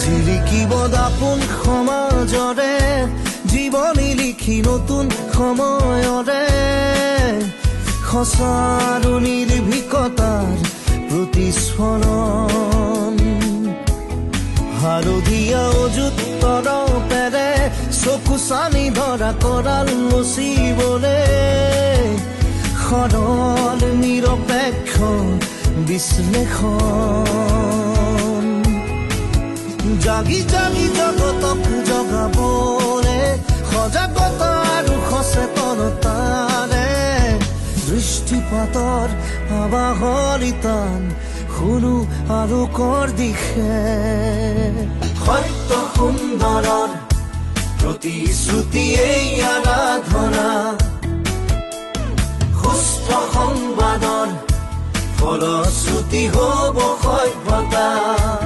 জিলিকিব দাপোন সমাজৰে জীৱনী লিখি নতুন সময়ৰে সঁচাৰো নিৰ্ভীকতাৰ প্ৰতিস্ফলন হালধীয়া অযুত্তৰ পেৰে চকু চানি ধৰা কৰাল মুচিবলে সৰল নিৰপেক্ষ বিশ্লেষণ জাগি জাগি জগতক জগাবলে সজাগতা আৰু সচেতনতাৰে দৃষ্টিপাতৰ আৱাহৰ টান শুনো আলোকৰ দিশে সত্য সুন্দৰৰ প্ৰতিশ্ৰুতি এই আৰাধনা সুস্থ সংবাদৰ ফলশ্ৰুতি হ'ব সভ্যতা।